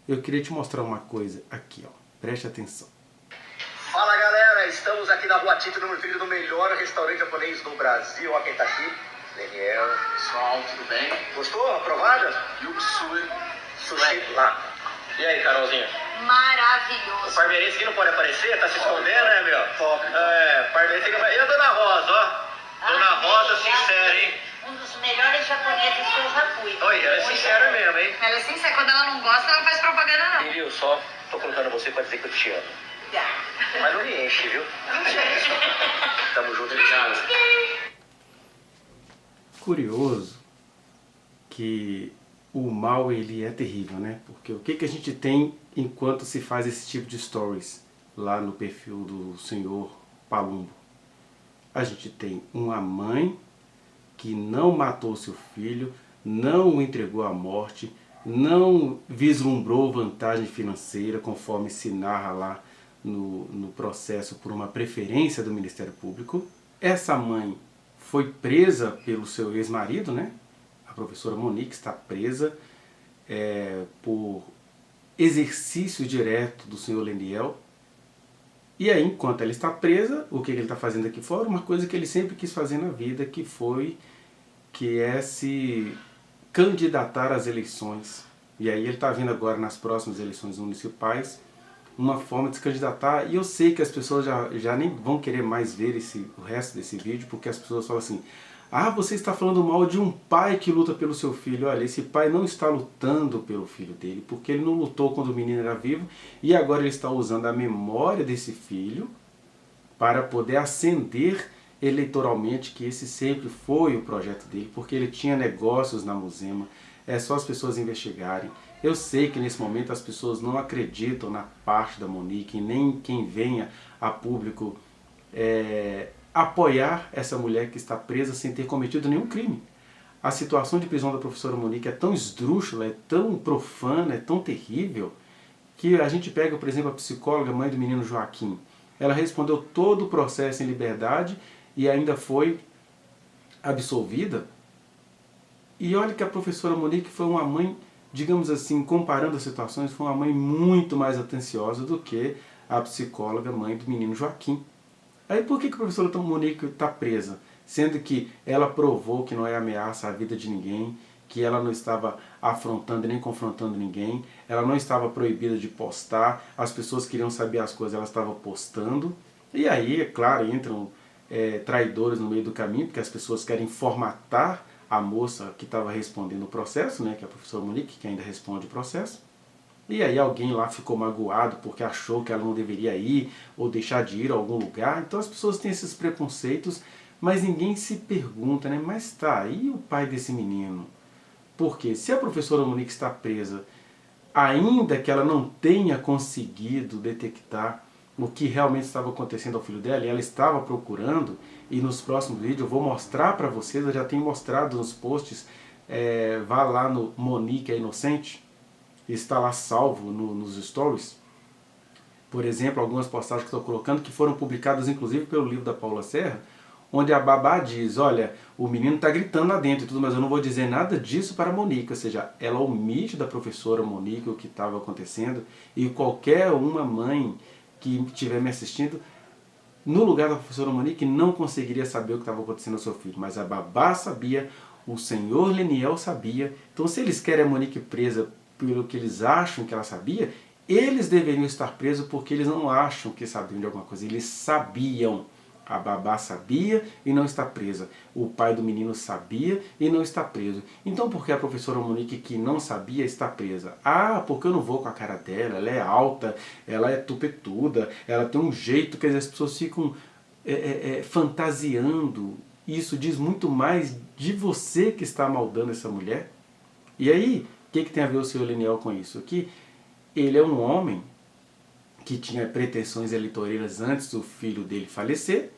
eu queria te mostrar uma coisa aqui, ó. Preste atenção. Fala galera, estamos aqui na Rua Tito, número 30, do melhor restaurante japonês do Brasil. Olha quem tá aqui, Daniel. Pessoal, tudo bem? Gostou? Aprovada? Yuksui. Sushi lá. E aí, Carolzinha? Maravilhoso. O parmeirense aqui não pode aparecer? Tá se escondendo, né, meu? Top. Parmeirense aqui não vai... E a Dona Rosa, ó? Dona Rosa, sincera, hein? Um dos melhores japoneses que eu já fui. Oi, ela é sincera mesmo, hein? Ela é sincera, quando ela não gosta, ela não faz propaganda não. Viu, só tô colocando você pra dizer que eu te amo. Mas não me enche, viu? Tamo junto, obrigado. Curioso que o mal ele é terrível, né? Porque o que a gente tem enquanto se faz esse tipo de stories lá no perfil do senhor Palumbo? A gente tem uma mãe que não matou seu filho, não o entregou à morte, não vislumbrou vantagem financeira, conforme se narra lá no processo por uma preferência do Ministério Público. Essa mãe foi presa pelo seu ex-marido, né? A professora Monique está presa por exercício direto do senhor Leniel. E aí, enquanto ela está presa, o que ele está fazendo aqui fora? Uma coisa que ele sempre quis fazer na vida, que é se candidatar às eleições. E aí ele está vindo agora nas próximas eleições municipais, uma forma de se candidatar. E eu sei que as pessoas já nem vão querer mais ver o resto desse vídeo, porque as pessoas falam assim: ah, você está falando mal de um pai que luta pelo seu filho. Olha, esse pai não está lutando pelo filho dele, porque ele não lutou quando o menino era vivo, e agora ele está usando a memória desse filho para poder ascender eleitoralmente, que esse sempre foi o projeto dele, porque ele tinha negócios na Muzema. É só as pessoas investigarem. Eu sei que nesse momento as pessoas não acreditam na parte da Monique, nem quem venha a público apoiar essa mulher que está presa sem ter cometido nenhum crime. A situação de prisão da professora Monique é tão esdrúxula, é tão profana, é tão terrível, que a gente pega, por exemplo, a psicóloga, mãe do menino Joaquim. Ela respondeu todo o processo em liberdade e ainda foi absolvida. E olha que a professora Monique foi uma mãe, digamos assim, comparando as situações, foi uma mãe muito mais atenciosa do que a psicóloga, mãe do menino Joaquim. Aí por que a professora Monique está presa? Sendo que ela provou que não é ameaça à vida de ninguém, que ela não estava afrontando nem confrontando ninguém, ela não estava proibida de postar, as pessoas queriam saber as coisas, ela estava postando. E aí, é claro, entram traidores no meio do caminho, porque as pessoas querem formatar a moça que estava respondendo o processo, né, que é a professora Monique, que ainda responde o processo. E aí alguém lá ficou magoado porque achou que ela não deveria ir ou deixar de ir a algum lugar. Então as pessoas têm esses preconceitos, mas ninguém se pergunta, né? Mas tá, e o pai desse menino? Porque se a professora Monique está presa, ainda que ela não tenha conseguido detectar o que realmente estava acontecendo ao filho dela, e ela estava procurando, e nos próximos vídeos eu vou mostrar para vocês, eu já tenho mostrado nos posts, vá lá no Monique é Inocente, está lá salvo nos stories. Por exemplo, algumas postagens que estou colocando, que foram publicadas inclusive pelo livro da Paula Serra, onde a babá diz: olha, o menino está gritando lá dentro e tudo, mas eu não vou dizer nada disso para a Monique. Ou seja, ela omite da professora Monique o que estava acontecendo, e qualquer uma mãe que estiver me assistindo, no lugar da professora Monique, não conseguiria saber o que estava acontecendo ao seu filho. Mas a babá sabia, o senhor Leniel sabia. Então, se eles querem a Monique presa pelo que eles acham que ela sabia, eles deveriam estar presos porque eles não acham que sabiam de alguma coisa. Eles sabiam. A babá sabia e não está presa. O pai do menino sabia e não está preso. Então por que a professora Monique, que não sabia, está presa? Ah, porque eu não vou com a cara dela, ela é alta, ela é tupetuda, ela tem um jeito que as pessoas ficam fantasiando. Isso diz muito mais de você que está maldando essa mulher. E aí, o que tem a ver o senhor Leniel com isso? Que ele é um homem que tinha pretensões eleitoreiras antes do filho dele falecer,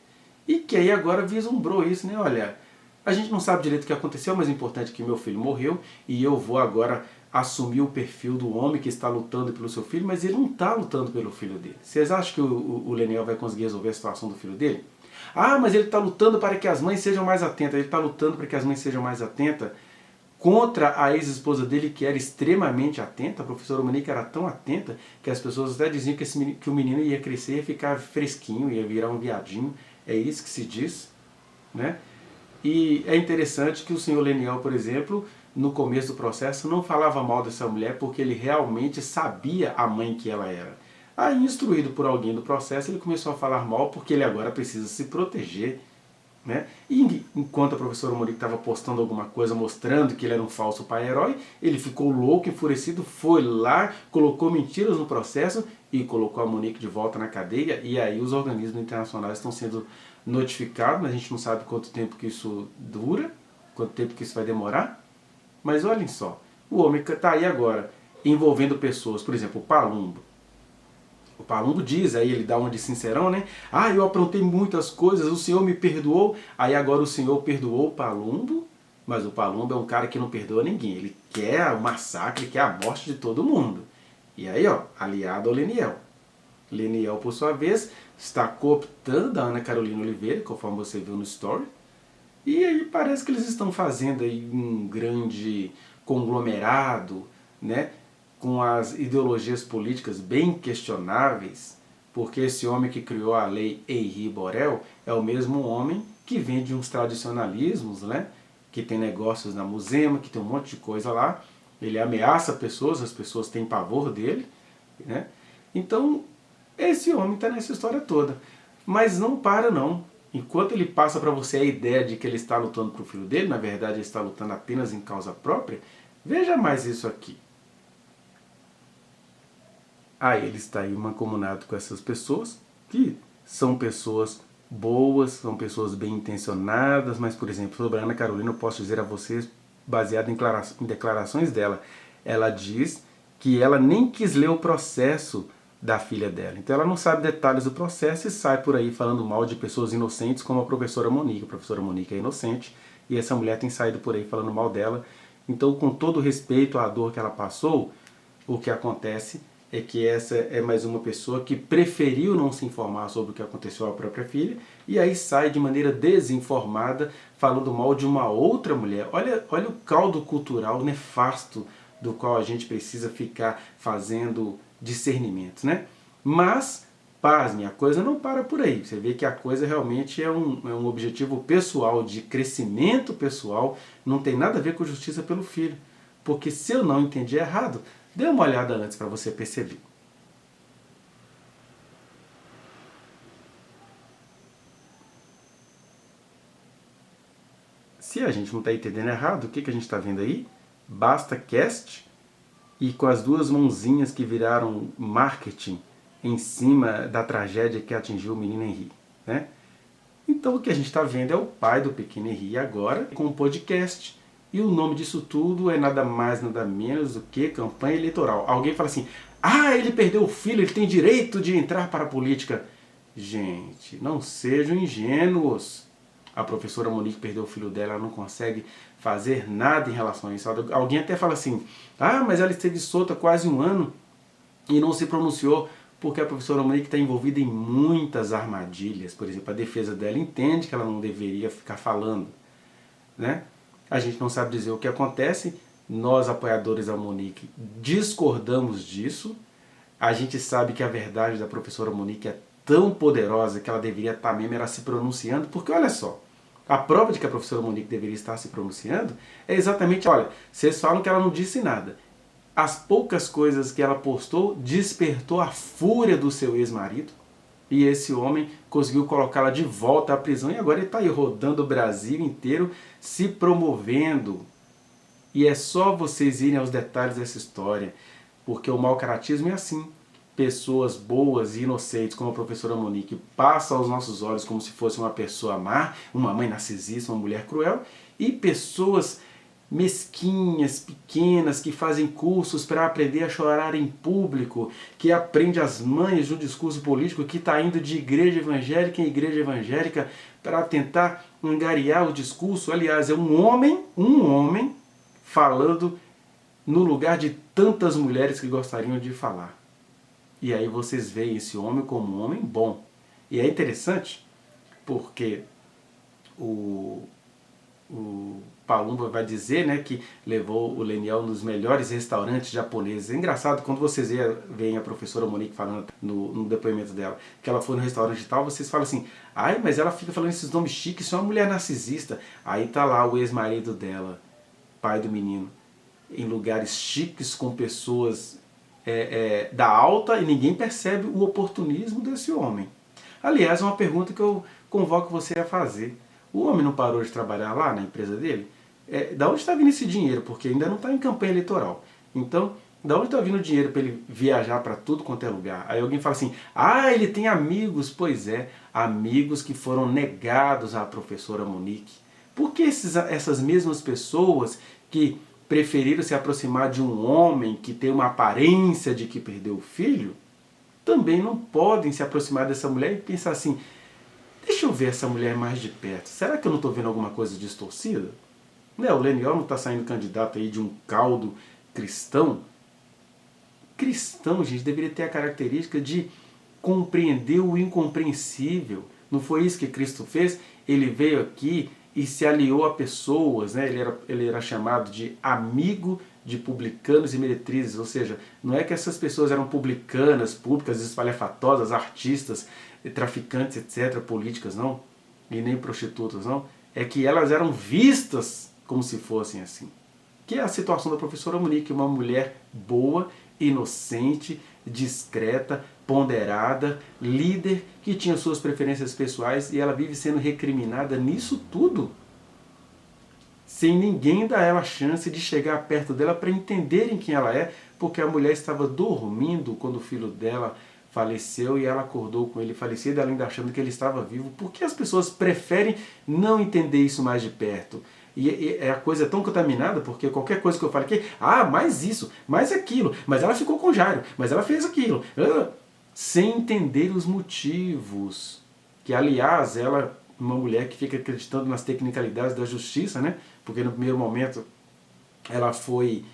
e que aí agora vislumbrou isso, né? Olha, a gente não sabe direito o que aconteceu, mas o importante é que meu filho morreu, e eu vou agora assumir o perfil do homem que está lutando pelo seu filho, mas ele não está lutando pelo filho dele. Vocês acham que o Leniel vai conseguir resolver a situação do filho dele? Ah, mas ele está lutando para que as mães sejam mais atentas, ele está lutando para que as mães sejam mais atentas contra a ex-esposa dele, que era extremamente atenta. A professora Monique era tão atenta que as pessoas até diziam que o menino ia crescer, ia ficar fresquinho, ia virar um viadinho. É isso que se diz, né? E é interessante que o senhor Leniel, por exemplo, no começo do processo, não falava mal dessa mulher porque ele realmente sabia a mãe que ela era. Aí, instruído por alguém do processo, ele começou a falar mal porque ele agora precisa se proteger, né? E enquanto a professora Monique estava postando alguma coisa mostrando que ele era um falso pai-herói, ele ficou louco, enfurecido, foi lá, colocou mentiras no processo e colocou a Monique de volta na cadeia. E aí os organismos internacionais estão sendo notificados, mas a gente não sabe quanto tempo que isso dura, quanto tempo que isso vai demorar. Mas olhem só, o homem está aí agora envolvendo pessoas, por exemplo, o Palumbo. O Palumbo diz, aí ele dá uma de sincerão, né? Ah, eu aprontei muitas coisas, o Senhor me perdoou. Aí agora o Senhor perdoou o Palumbo, mas o Palumbo é um cara que não perdoa ninguém. Ele quer o massacre, quer a morte de todo mundo. E aí, ó, aliado ao Leniel. Leniel, por sua vez, está cooptando a Ana Carolina Oliveira, conforme você viu no story. E aí parece que eles estão fazendo aí um grande conglomerado, né? Com as ideologias políticas bem questionáveis, porque esse homem que criou a lei Henri Borel é o mesmo homem que vem de uns tradicionalismos, né? Que tem negócios na Musema, que tem um monte de coisa lá. Ele ameaça pessoas, as pessoas têm pavor dele, né? Então, esse homem está nessa história toda. Mas não para não. Enquanto ele passa para você a ideia de que ele está lutando para o filho dele, na verdade ele está lutando apenas em causa própria, veja mais isso aqui. Aí ele está aí mancomunado com essas pessoas, que são pessoas boas, são pessoas bem intencionadas, mas, por exemplo, sobre a Ana Carolina, eu posso dizer a vocês, baseado em declarações dela, ela diz que ela nem quis ler o processo da filha dela. Então ela não sabe detalhes do processo e sai por aí falando mal de pessoas inocentes, como a professora Monique. A professora Monique é inocente e essa mulher tem saído por aí falando mal dela. Então, com todo respeito à dor que ela passou, o que acontece é que essa é mais uma pessoa que preferiu não se informar sobre o que aconteceu à própria filha e aí sai de maneira desinformada falando mal de uma outra mulher. Olha o caldo cultural nefasto do qual a gente precisa ficar fazendo discernimentos, né? Mas, pasme, a coisa não para por aí. Você vê que a coisa realmente é um objetivo pessoal, de crescimento pessoal, não tem nada a ver com justiça pelo filho. Porque se eu não entendi errado, dê uma olhada antes para você perceber. Se a gente não está entendendo errado, o que a gente está vendo aí? Basta cast e com as duas mãozinhas que viraram marketing em cima da tragédia que atingiu o menino Henri, né? Então o que a gente está vendo é o pai do pequeno Henri agora com um podcast. E o nome disso tudo é nada mais, nada menos do que campanha eleitoral. Alguém fala assim, ah, ele perdeu o filho, ele tem direito de entrar para a política. Gente, não sejam ingênuos. A professora Monique perdeu o filho dela, ela não consegue fazer nada em relação a isso. Alguém até fala assim, ah, mas ela esteve solta quase um ano e não se pronunciou, porque a professora Monique está envolvida em muitas armadilhas. Por exemplo, a defesa dela entende que ela não deveria ficar falando, né? A gente não sabe dizer o que acontece, nós apoiadores da Monique discordamos disso, a gente sabe que a verdade da professora Monique é tão poderosa que ela deveria estar mesmo se pronunciando, porque olha só, a prova de que a professora Monique deveria estar se pronunciando é exatamente, olha, vocês falam que ela não disse nada. As poucas coisas que ela postou despertou a fúria do seu ex-marido e esse homem conseguiu colocá-la de volta à prisão e agora ele está aí rodando o Brasil inteiro se promovendo. E é só vocês irem aos detalhes dessa história, porque o mau caratismo é assim. Pessoas boas e inocentes, como a professora Monique, passam aos nossos olhos como se fosse uma pessoa má, uma mãe narcisista, uma mulher cruel, e pessoas mesquinhas, pequenas, que fazem cursos para aprender a chorar em público, que aprende as manhas do discurso político, que está indo de igreja evangélica em igreja evangélica para tentar angariar o discurso. Aliás, é um homem falando no lugar de tantas mulheres que gostariam de falar. E aí vocês veem esse homem como um homem bom. E é interessante porque Palumbo vai dizer, né, que levou o Leniel nos melhores restaurantes japoneses. É engraçado, quando vocês veem a professora Monique falando no depoimento dela, que ela foi no restaurante e tal, vocês falam assim, ai, mas ela fica falando esses nomes chiques, isso é uma mulher narcisista. Aí tá lá o ex-marido dela, pai do menino, em lugares chiques com pessoas da alta, e ninguém percebe o oportunismo desse homem. Aliás, é uma pergunta que eu convoco você a fazer. O homem não parou de trabalhar lá na empresa dele? Da onde está vindo esse dinheiro? Porque ainda não está em campanha eleitoral. Então, da onde está vindo o dinheiro para ele viajar para tudo quanto é lugar? Aí alguém fala assim, ah, ele tem amigos. Pois é, amigos que foram negados à professora Monique. Por que essas mesmas pessoas que preferiram se aproximar de um homem que tem uma aparência de que perdeu o filho, também não podem se aproximar dessa mulher e pensar assim, deixa eu ver essa mulher mais de perto, será que eu não estou vendo alguma coisa distorcida? O Leniel não está saindo candidato aí de um caldo cristão? Cristão, gente, deveria ter a característica de compreender o incompreensível. Não foi isso que Cristo fez? Ele veio aqui e se aliou a pessoas, né? Ele era chamado de amigo de publicanos e meretrizes, ou seja, não é que essas pessoas eram publicanas, públicas, espalhafatosas, artistas, traficantes, etc., políticas, não, e nem prostitutas, não, é que elas eram vistas como se fossem assim. Que é a situação da professora Monique, uma mulher boa, inocente, discreta, ponderada, líder, que tinha suas preferências pessoais, e ela vive sendo recriminada nisso tudo, sem ninguém dar ela a chance de chegar perto dela para entenderem quem ela é, porque a mulher estava dormindo quando o filho dela faleceu e ela acordou com ele falecido, ela ainda achando que ele estava vivo. Por que as pessoas preferem não entender isso mais de perto? E a coisa é tão contaminada, porque qualquer coisa que eu falo aqui, mais isso, mais aquilo, mas ela ficou com Jairo, mas ela fez aquilo, sem entender os motivos. Que, aliás, ela, uma mulher que fica acreditando nas tecnicalidades da justiça, né? Porque no primeiro momento ela foi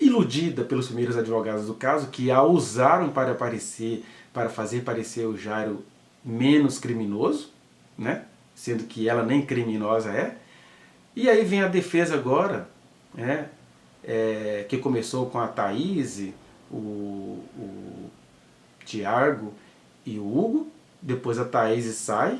iludida pelos primeiros advogados do caso, que a usaram para fazer parecer o Jairo menos criminoso, né? Sendo que ela nem criminosa é. E aí vem a defesa agora, né? Que começou com a Thaís, o Tiago e o Hugo. Depois a Thaís sai.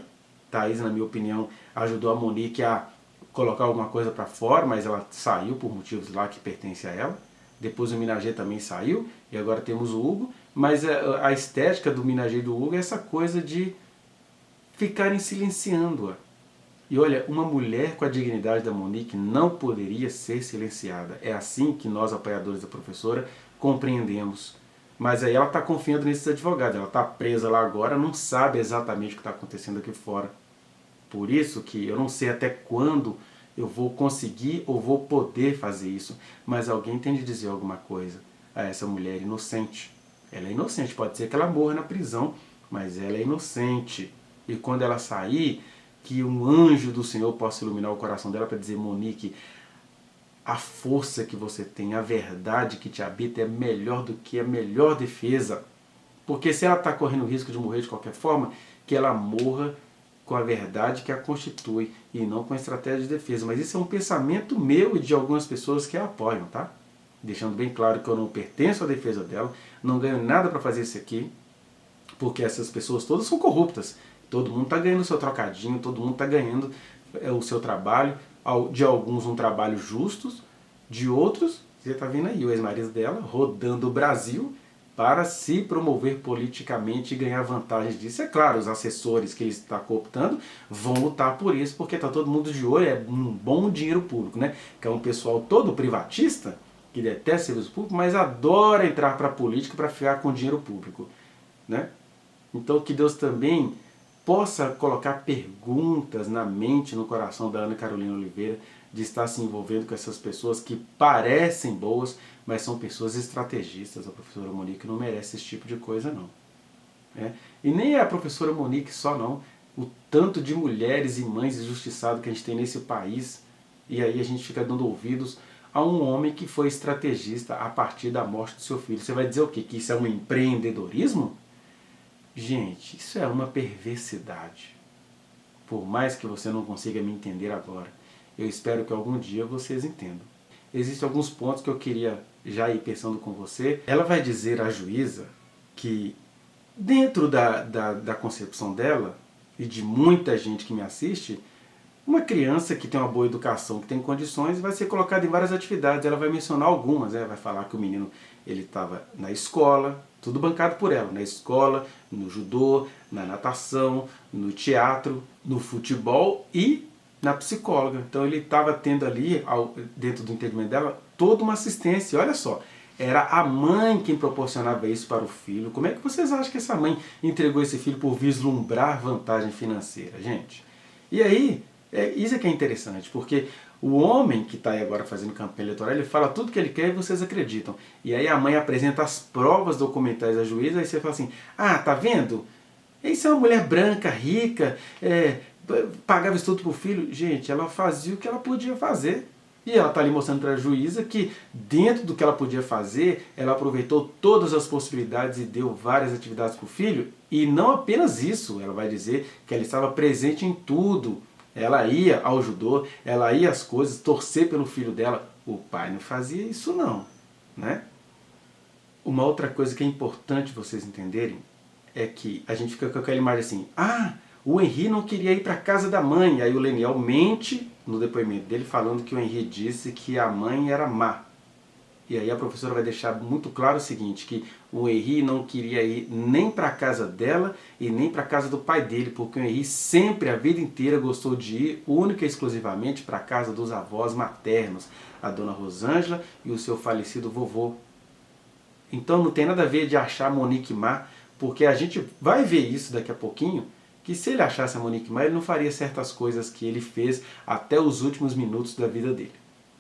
Thaís, na minha opinião, ajudou a Monique a colocar alguma coisa para fora, mas ela saiu por motivos lá que pertencem a ela. Depois o Minagê também saiu, e agora temos o Hugo. Mas a estética do Minagê e do Hugo é essa coisa de ficarem silenciando-a. E olha, uma mulher com a dignidade da Monique não poderia ser silenciada. É assim que nós, apoiadores da professora, compreendemos. Mas aí ela está confiando nesses advogados, ela está presa lá agora, não sabe exatamente o que está acontecendo aqui fora. Por isso que eu não sei até quando eu vou conseguir ou vou poder fazer isso, mas alguém tem de dizer alguma coisa a essa mulher inocente. Ela é inocente, pode ser que ela morra na prisão, mas ela é inocente. E quando ela sair, que um anjo do Senhor possa iluminar o coração dela para dizer, Monique, a força que você tem, a verdade que te habita é melhor do que a melhor defesa. Porque se ela está correndo o risco de morrer de qualquer forma, que ela morra com a verdade que a constitui e não com a estratégia de defesa. Mas isso é um pensamento meu e de algumas pessoas que a apoiam, tá? Deixando bem claro que eu não pertenço à defesa dela, não ganho nada para fazer isso aqui, porque essas pessoas todas são corruptas. Todo mundo está ganhando o seu trocadinho, todo mundo está ganhando o seu trabalho, de alguns um trabalho justo, de outros, você está vendo aí, o ex-marido dela rodando o Brasil para se promover politicamente e ganhar vantagens disso. É claro, os assessores que ele está cooptando vão lutar por isso, porque está todo mundo de olho, é um bom dinheiro público, né? Que é um pessoal todo privatista, que detesta serviço público, mas adora entrar para a política para ficar com dinheiro público, né? Então que Deus também possa colocar perguntas na mente, no coração da Ana Carolina Oliveira, de estar se envolvendo com essas pessoas que parecem boas, mas são pessoas estrategistas. A professora Monique não merece esse tipo de coisa, não. E nem é a professora Monique só, não. O tanto de mulheres e mães injustiçadas que a gente tem nesse país, e aí a gente fica dando ouvidos a um homem que foi estrategista a partir da morte do seu filho. Você vai dizer o quê? Que isso é um empreendedorismo? Gente, isso é uma perversidade. por mais que você não consiga me entender agora, eu espero que algum dia vocês entendam. Existem alguns pontos que eu queria já ir pensando com você. Ela vai dizer à juíza que dentro da concepção dela, e de muita gente que me assiste, uma criança que tem uma boa educação, que tem condições, vai ser colocada em várias atividades. Ela vai mencionar algumas, vai falar que o menino ele estava na escola, tudo bancado por ela, na escola, no judô, na natação, no teatro, no futebol e na psicóloga. Então ele estava tendo ali, dentro do entendimento dela, toda uma assistência. Olha só, era a mãe quem proporcionava isso para o filho. Como é que vocês acham que essa mãe entregou esse filho por vislumbrar vantagem financeira, gente? E aí, isso é que é interessante, porque o homem que está aí agora fazendo campanha eleitoral, ele fala tudo que ele quer e vocês acreditam. E aí a mãe apresenta as provas documentais à juíza, aí você fala assim, ah, tá vendo? Isso é uma mulher branca, rica, pagava estudo para o filho. Gente, ela fazia o que ela podia fazer. E ela está ali mostrando para a juíza que dentro do que ela podia fazer, ela aproveitou todas as possibilidades e deu várias atividades para o filho. E não apenas isso, ela vai dizer que ela estava presente em tudo. Ela ia ao judô, ela ia às coisas, torcer pelo filho dela. O pai não fazia isso não, né? Uma outra coisa que é importante vocês entenderem é que a gente fica com aquela imagem assim, ah, o Henri não queria ir para a casa da mãe. Aí o Leniel mente no depoimento dele falando que o Henri disse que a mãe era má. E aí a professora vai deixar muito claro o seguinte, que o Henri não queria ir nem para a casa dela e nem para a casa do pai dele, porque o Henri sempre, a vida inteira, gostou de ir única e exclusivamente para a casa dos avós maternos, a dona Rosângela e o seu falecido vovô. Então não tem nada a ver de achar a Monique má, porque a gente vai ver isso daqui a pouquinho, que se ele achasse a Monique má, ele não faria certas coisas que ele fez até os últimos minutos da vida dele.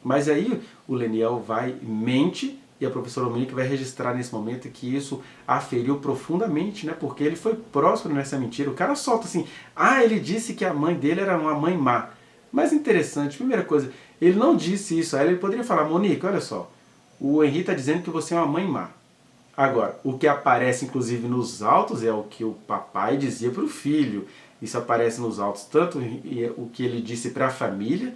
Mas aí o Leniel vai, mente, e a professora Monique vai registrar nesse momento que isso a feriu profundamente, né? Porque ele foi próspero nessa mentira. O cara solta assim, ah, ele disse que a mãe dele era uma mãe má. Mas interessante, primeira coisa, ele não disse isso a ela, ele poderia falar, Monique, olha só, o Henri está dizendo que você é uma mãe má. Agora, o que aparece inclusive nos autos é o que o papai dizia para o filho. Isso aparece nos autos, tanto o que ele disse para a família,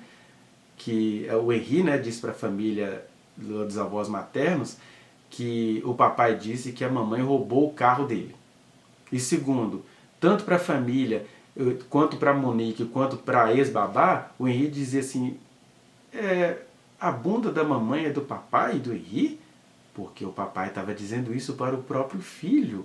que o Henri, né, disse para a família dos avós maternos, que o papai disse que a mamãe roubou o carro dele. E segundo, tanto para a família, quanto para a Monique, quanto para a ex-babá, o Henri dizia assim, a bunda da mamãe é do papai e do Henri? Porque o papai estava dizendo isso para o próprio filho.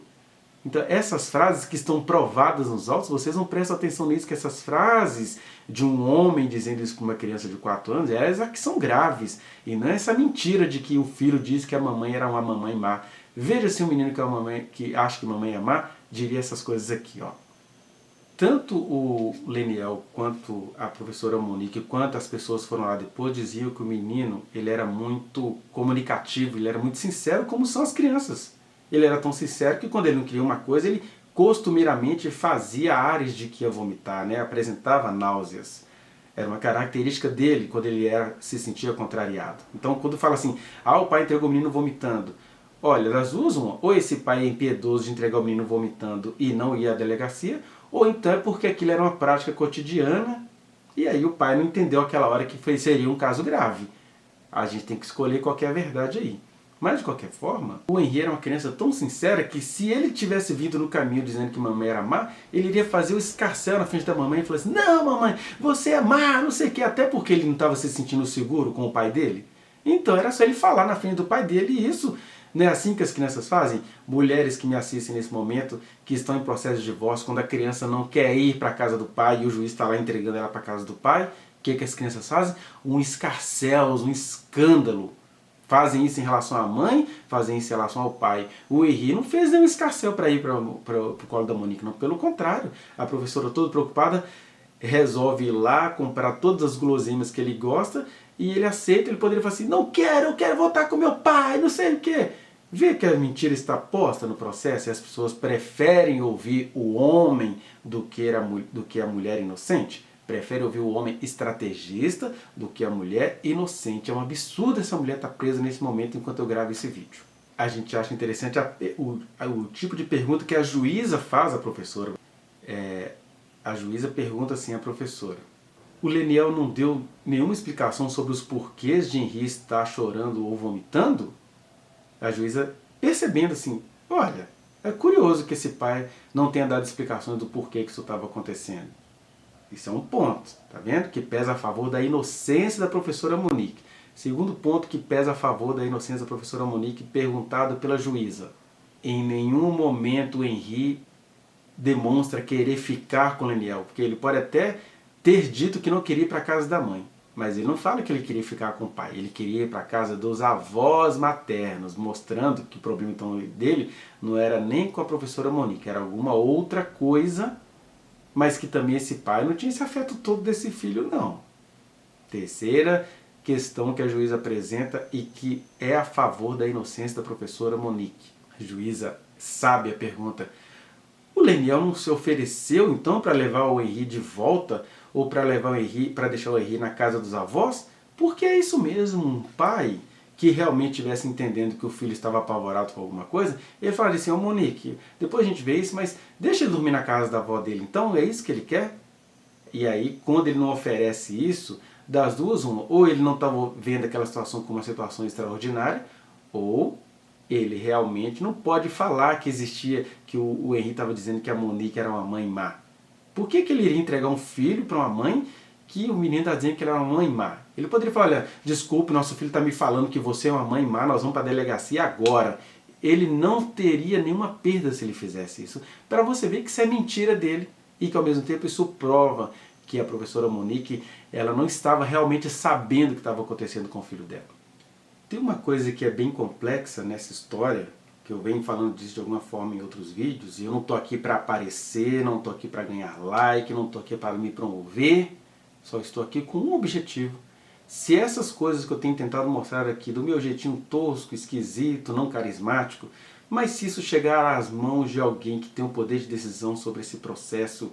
Então essas frases que estão provadas nos autos, vocês não prestam atenção nisso, que essas frases de um homem dizendo isso para uma criança de 4 anos, elas que são graves. E não é essa mentira de que o filho disse que a mamãe era uma mamãe má. Veja se um menino que, que acha que mamãe é má, diria essas coisas aqui, ó. Tanto o Leniel, quanto a professora Monique, quanto as pessoas foram lá depois, diziam que o menino ele era muito comunicativo, ele era muito sincero, como são as crianças. Ele era tão sincero que quando ele não queria uma coisa, ele costumeiramente fazia ares de que ia vomitar, né? Apresentava náuseas. Era uma característica dele quando ele se sentia contrariado. Então quando fala assim, o pai entregou o menino vomitando. Olha, elas usam, ou esse pai é impiedoso de entregar o menino vomitando e não ir à delegacia, ou então é porque aquilo era uma prática cotidiana e aí o pai não entendeu aquela hora que seria um caso grave. A gente tem que escolher qual que é a verdade aí. Mas de qualquer forma, o Henri era uma criança tão sincera que se ele tivesse vindo no caminho dizendo que mamãe era má, ele iria fazer o escarcéu na frente da mamãe e falar assim, não mamãe, você é má, não sei o que, até porque ele não estava se sentindo seguro com o pai dele. Então era só ele falar na frente do pai dele e isso... Não é assim que as crianças fazem? Mulheres que me assistem nesse momento, que estão em processo de divórcio, quando a criança não quer ir para a casa do pai e o juiz está lá entregando ela para a casa do pai, o que as crianças fazem? Um escarcéu, um escândalo. Fazem isso em relação à mãe, fazem isso em relação ao pai. O Henri não fez nenhum escarcéu para ir para o colo da Monique, não. Pelo contrário, a professora toda preocupada resolve ir lá, comprar todas as guloseimas que ele gosta e ele aceita, ele poderia falar assim, não quero, eu quero voltar com meu pai, não sei o quê. Vê que a mentira está posta no processo e as pessoas preferem ouvir o homem do que a mulher inocente? Preferem ouvir o homem estrategista do que a mulher inocente. É um absurdo essa mulher estar presa nesse momento enquanto eu gravo esse vídeo. A gente acha interessante o tipo de pergunta que a juíza faz à professora. a juíza pergunta assim à professora: o Leniel não deu nenhuma explicação sobre os porquês de Henri estar chorando ou vomitando? A juíza, percebendo assim, olha, é curioso que esse pai não tenha dado explicações do porquê que isso estava acontecendo. Isso é um ponto, tá vendo? Que pesa a favor da inocência da professora Monique. Segundo ponto que pesa a favor da inocência da professora Monique, perguntado pela juíza: em nenhum momento o Henri demonstra querer ficar com o Leniel, porque ele pode até ter dito que não queria ir para a casa da mãe, mas ele não fala que ele queria ficar com o pai, ele queria ir para a casa dos avós maternos, mostrando que o problema então dele não era nem com a professora Monique, era alguma outra coisa, mas que também esse pai não tinha esse afeto todo desse filho, não. Terceira questão que a juíza apresenta e que é a favor da inocência da professora Monique. A juíza sábia pergunta: o Leniel não se ofereceu então para levar o Henri de volta ou para levar o Henri, para deixar o Henri na casa dos avós? Porque é isso mesmo, um pai que realmente estivesse entendendo que o filho estava apavorado com alguma coisa, ele falaria assim: ô Monique, depois a gente vê isso, mas deixa ele dormir na casa da avó dele, então é isso que ele quer? E aí, quando ele não oferece isso, das duas uma, ou ele não estava vendo aquela situação como uma situação extraordinária, ou ele realmente não pode falar que existia, que o Henri estava dizendo que a Monique era uma mãe má. Por que ele iria entregar um filho para uma mãe que o menino está dizendo que ela é uma mãe má? Ele poderia falar: olha, desculpe, nosso filho está me falando que você é uma mãe má, nós vamos para a delegacia agora. Ele não teria nenhuma perda se ele fizesse isso. Para você ver que isso é mentira dele e que ao mesmo tempo isso prova que a professora Monique, ela não estava realmente sabendo o que estava acontecendo com o filho dela. Tem uma coisa que é bem complexa nessa história, que eu venho falando disso de alguma forma em outros vídeos, e eu não estou aqui para aparecer, não estou aqui para ganhar like, não estou aqui para me promover, só estou aqui com um objetivo. Se essas coisas que eu tenho tentado mostrar aqui, do meu jeitinho tosco, esquisito, não carismático, mas se isso chegar às mãos de alguém que tem um poder de decisão sobre esse processo,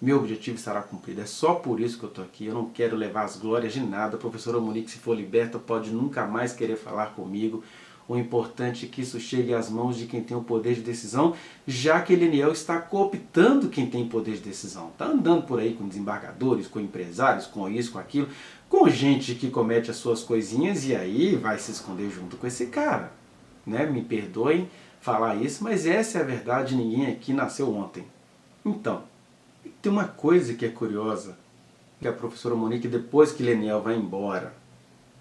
meu objetivo estará cumprido. É só por isso que eu estou aqui. Eu não quero levar as glórias de nada. A professora Monique, se for liberta, pode nunca mais querer falar comigo. O importante é que isso chegue às mãos de quem tem o poder de decisão, já que Leniel está cooptando quem tem poder de decisão. Está andando por aí com desembargadores, com empresários, com isso, com aquilo, com gente que comete as suas coisinhas e aí vai se esconder junto com esse cara. Né? Me perdoem falar isso, mas essa é a verdade. Ninguém aqui nasceu ontem. Então, tem uma coisa que é curiosa, que a professora Monique, depois que Leniel vai embora,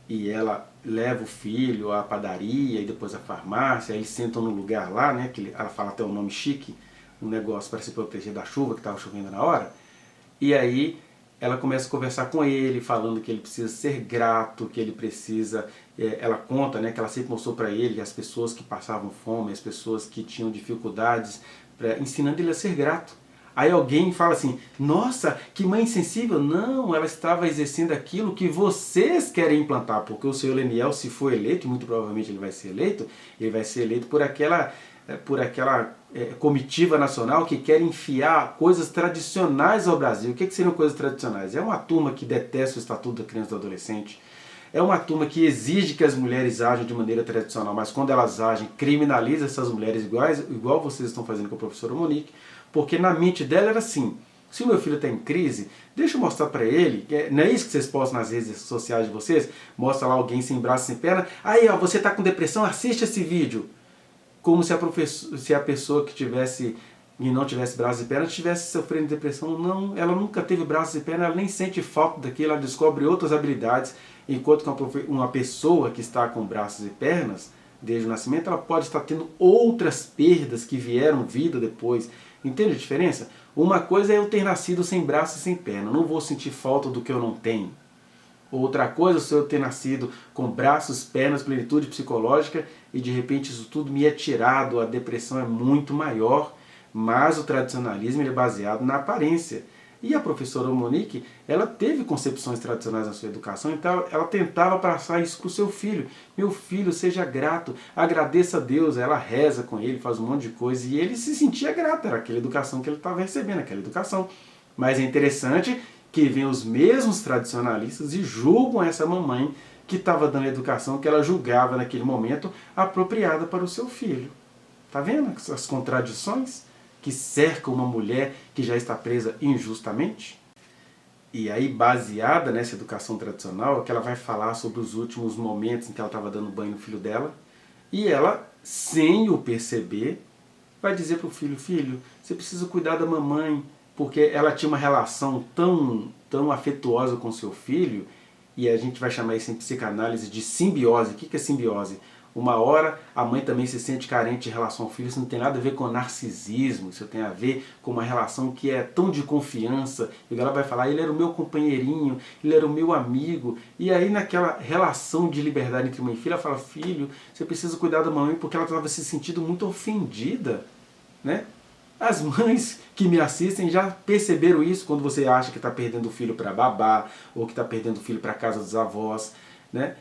e ela leva o filho à padaria e depois à farmácia, eles sentam no lugar lá, né, que ela fala até o nome chique, um negócio para se proteger da chuva, que estava chovendo na hora, e aí ela começa a conversar com ele, falando que ele precisa ser grato, que ele precisa, ela conta, né, que ela sempre mostrou para ele as pessoas que passavam fome, as pessoas que tinham dificuldades, ensinando ele a ser grato. Aí alguém fala assim: nossa, que mãe insensível. Não, ela estava exercendo aquilo que vocês querem implantar, porque o senhor Leniel, se for eleito, muito provavelmente ele vai ser eleito por aquela comitiva nacional que quer enfiar coisas tradicionais ao Brasil. O que seriam coisas tradicionais? É uma turma que detesta o Estatuto da Criança e do Adolescente, é uma turma que exige que as mulheres ajam de maneira tradicional, mas quando elas agem, criminaliza essas mulheres igual vocês estão fazendo com a professora Monique, porque na mente dela era assim: se o meu filho está em crise, deixa eu mostrar para ele, não é isso que vocês postam nas redes sociais de vocês? Mostra lá alguém sem braço, sem perna, aí ó, você está com depressão, assiste esse vídeo. Como se a pessoa que tivesse e não tivesse braços e pernas estivesse sofrendo de depressão. Não, ela nunca teve braços e pernas, ela nem sente falta daquilo, ela descobre outras habilidades, enquanto que uma pessoa que está com braços e pernas, desde o nascimento, ela pode estar tendo outras perdas que vieram vida depois. Entende a diferença? Uma coisa é eu ter nascido sem braço e sem perna, não vou sentir falta do que eu não tenho. Outra coisa é eu ter nascido com braços, pernas, plenitude psicológica e de repente isso tudo me é tirado, a depressão é muito maior, mas o tradicionalismo ele é baseado na aparência. E a professora Monique, ela teve concepções tradicionais na sua educação, então ela tentava passar isso para o seu filho. Meu filho, seja grato, agradeça a Deus. Ela reza com ele, faz um monte de coisa, e ele se sentia grato, era aquela educação que ele estava recebendo, aquela educação. Mas é interessante que vem os mesmos tradicionalistas e julgam essa mamãe que estava dando a educação que ela julgava naquele momento apropriada para o seu filho. Tá vendo as contradições? que cercam uma mulher que já está presa injustamente? E aí, baseada nessa educação tradicional, é que ela vai falar sobre os últimos momentos em que ela estava dando banho no filho dela, e ela, sem o perceber, vai dizer para o filho, filho, você precisa cuidar da mamãe, porque ela tinha uma relação tão afetuosa com seu filho, e a gente vai chamar isso em psicanálise de simbiose. O que é simbiose? Uma hora a mãe também se sente carente em relação ao filho, isso não tem nada a ver com narcisismo, isso tem a ver com uma relação que é tão de confiança, e ela vai falar, ele era o meu companheirinho, ele era o meu amigo, e aí naquela relação de liberdade entre mãe e filha, ela fala, filho, você precisa cuidar da mamãe, porque ela estava se sentindo muito ofendida, né? As mães que me assistem já perceberam isso quando você acha que está perdendo o filho para babá, ou que está perdendo o filho para a casa dos avós, né?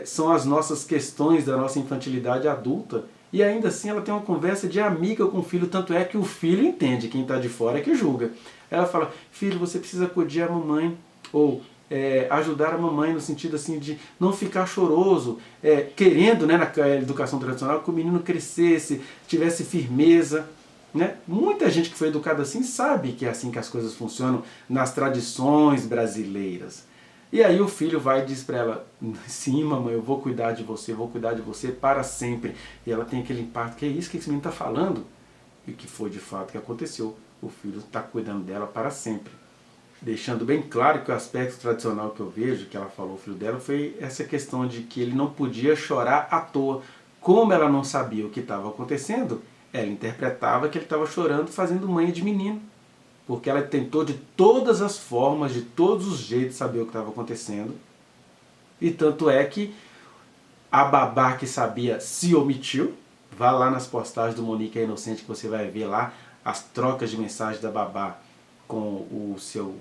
São as nossas questões da nossa infantilidade adulta, e ainda assim ela tem uma conversa de amiga com o filho, tanto é que o filho entende, quem está de fora é que julga. Ela fala, filho, você precisa acudir a mamãe, ou ajudar a mamãe no sentido assim de não ficar choroso, querendo, né, na educação tradicional que o menino crescesse, tivesse firmeza. Né? Muita gente que foi educada assim sabe que é assim que as coisas funcionam nas tradições brasileiras. E aí o filho vai e diz para ela, sim mamãe, eu vou cuidar de você, vou cuidar de você para sempre. E ela tem aquele impacto, que é isso que esse menino está falando? E que foi de fato que aconteceu. O filho está cuidando dela para sempre. Deixando bem claro que o aspecto tradicional que eu vejo, que ela falou, o filho dela, foi essa questão de que ele não podia chorar à toa. Como ela não sabia o que estava acontecendo, ela interpretava que ele estava chorando fazendo manha de menino. Porque ela tentou de todas as formas, de todos os jeitos, saber o que estava acontecendo. E tanto é que a babá que sabia se omitiu. Vá lá nas postagens do Monique é Inocente que você vai ver lá as trocas de mensagem da babá com o seu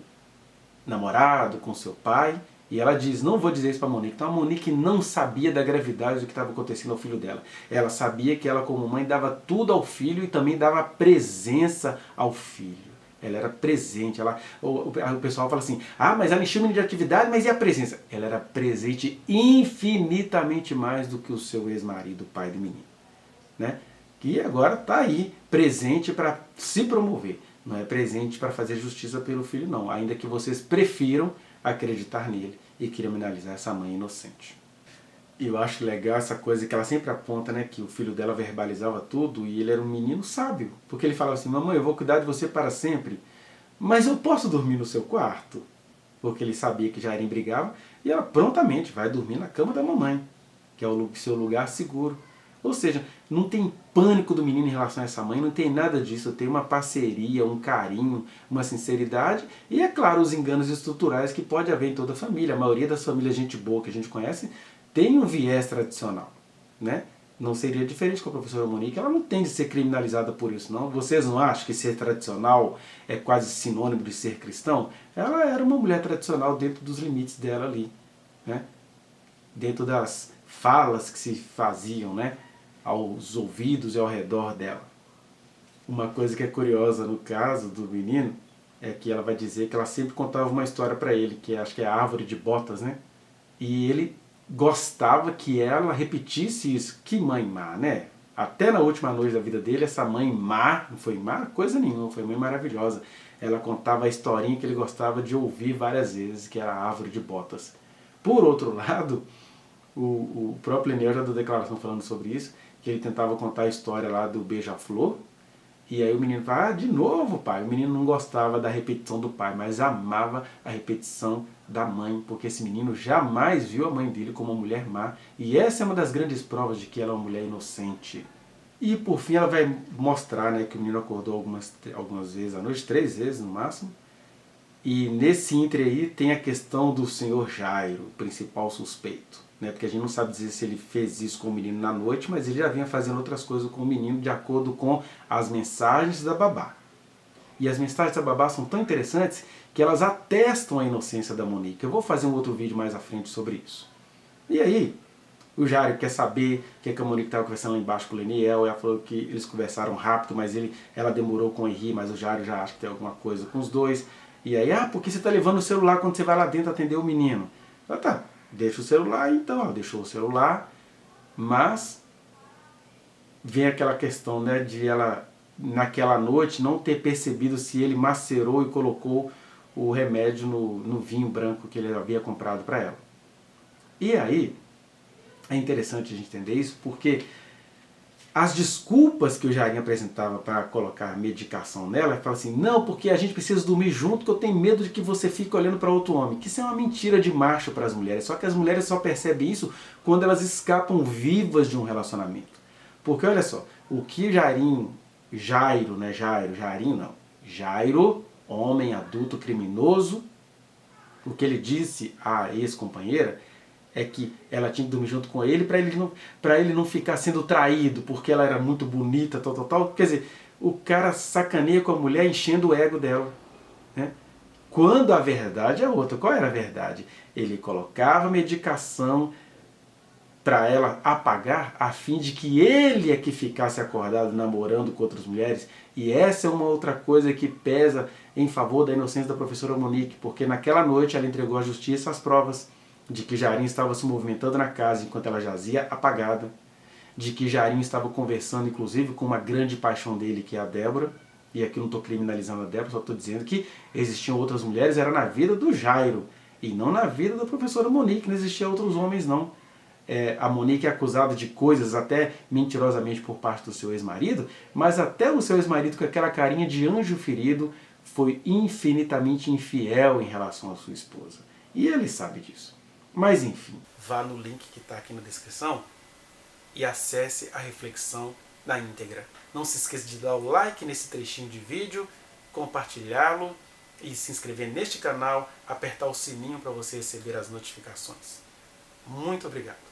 namorado, com o seu pai. E ela diz, não vou dizer isso para a Monique. Então a Monique não sabia da gravidade do que estava acontecendo ao filho dela. Ela sabia que ela como mãe dava tudo ao filho e também dava presença ao filho. Ela era presente. O pessoal fala assim, mas ela encheu o menino de atividade, mas e a presença? Ela era presente infinitamente mais do que o seu ex-marido, o pai do menino. Né? Que agora está aí, presente para se promover. Não é presente para fazer justiça pelo filho, não. Ainda que vocês prefiram acreditar nele e criminalizar essa mãe inocente. E eu acho legal essa coisa que ela sempre aponta, né, que o filho dela verbalizava tudo e ele era um menino sábio. Porque ele falava assim, mamãe, eu vou cuidar de você para sempre, mas eu posso dormir no seu quarto? Porque ele sabia que já era imbrigava e ela prontamente vai dormir na cama da mamãe, que é o seu lugar seguro. Ou seja, não tem pânico do menino em relação a essa mãe, não tem nada disso, tem uma parceria, um carinho, uma sinceridade e, é claro, os enganos estruturais que pode haver em toda a família. A maioria das famílias gente boa que a gente conhece tem um viés tradicional, né? Não seria diferente com a professora Monique, ela não tem de ser criminalizada por isso, não. Vocês não acham que ser tradicional é quase sinônimo de ser cristão? Ela era uma mulher tradicional dentro dos limites dela ali, né? Dentro das falas que se faziam, né, aos ouvidos e ao redor dela. Uma coisa que é curiosa no caso do menino é que ela vai dizer que ela sempre contava uma história para ele, que acho que é a árvore de botas, né? E ele gostava que ela repetisse isso. Que mãe má, né? Até na última noite da vida dele, essa mãe má, não foi má coisa nenhuma, foi mãe maravilhosa. Ela contava a historinha que ele gostava de ouvir várias vezes, que era a árvore de botas. Por outro lado, o próprio Leniel já deu declaração falando sobre isso, que ele tentava contar a história lá do beija-flor, e aí o menino fala, de novo pai. O menino não gostava da repetição do pai, mas amava a repetição da mãe, porque esse menino jamais viu a mãe dele como uma mulher má, e essa é uma das grandes provas de que ela é uma mulher inocente. E por fim ela vai mostrar, né, que o menino acordou algumas vezes à noite, 3 vezes no máximo, e nesse íntere aí tem a questão do senhor Jairo, o principal suspeito. Né, porque a gente não sabe dizer se ele fez isso com o menino na noite, mas ele já vinha fazendo outras coisas com o menino de acordo com as mensagens da babá. E as mensagens da babá são tão interessantes que elas atestam a inocência da Monique. Eu vou fazer um outro vídeo mais à frente sobre isso. E aí, o Jairo quer saber o que a Monique estava conversando lá embaixo com o Leniel, ela falou que eles conversaram rápido, mas ela demorou com o Henri, mas o Jairo já acha que tem alguma coisa com os dois. E aí, porque você está levando o celular quando você vai lá dentro atender o menino? Tá. Deixa o celular, então, ela deixou o celular, mas vem aquela questão, né, de ela naquela noite, não ter percebido se ele macerou e colocou o remédio no vinho branco que ele havia comprado para ela. E aí, é interessante a gente entender isso, porque as desculpas que o Jairinho apresentava para colocar medicação nela, ele fala assim, não, porque a gente precisa dormir junto, que eu tenho medo de que você fique olhando para outro homem. Que isso é uma mentira de macho para as mulheres, só que as mulheres só percebem isso quando elas escapam vivas de um relacionamento. Porque olha só, o que Jairo, homem adulto criminoso, o que ele disse à ex-companheira é que ela tinha que dormir junto com ele para ele não ficar sendo traído, porque ela era muito bonita, tal. Quer dizer, o cara sacaneia com a mulher enchendo o ego dela, né? Quando a verdade é outra. Qual era a verdade? Ele colocava medicação para ela apagar, a fim de que ele é que ficasse acordado namorando com outras mulheres. E essa é uma outra coisa que pesa em favor da inocência da professora Monique, porque naquela noite ela entregou à justiça as provas de que Jairinho estava se movimentando na casa enquanto ela jazia apagada, de que Jairinho estava conversando inclusive com uma grande paixão dele, que é a Débora, e aqui não estou criminalizando a Débora, só estou dizendo que existiam outras mulheres, era na vida do Jairo, e não na vida da professora Monique, não existiam outros homens não. A Monique é acusada de coisas até mentirosamente por parte do seu ex-marido, mas até o seu ex-marido, com aquela carinha de anjo ferido, foi infinitamente infiel em relação à sua esposa. E ele sabe disso. Mas enfim, vá no link que está aqui na descrição e acesse a reflexão na íntegra. Não se esqueça de dar o like nesse trechinho de vídeo, compartilhá-lo e se inscrever neste canal, apertar o sininho para você receber as notificações. Muito obrigado.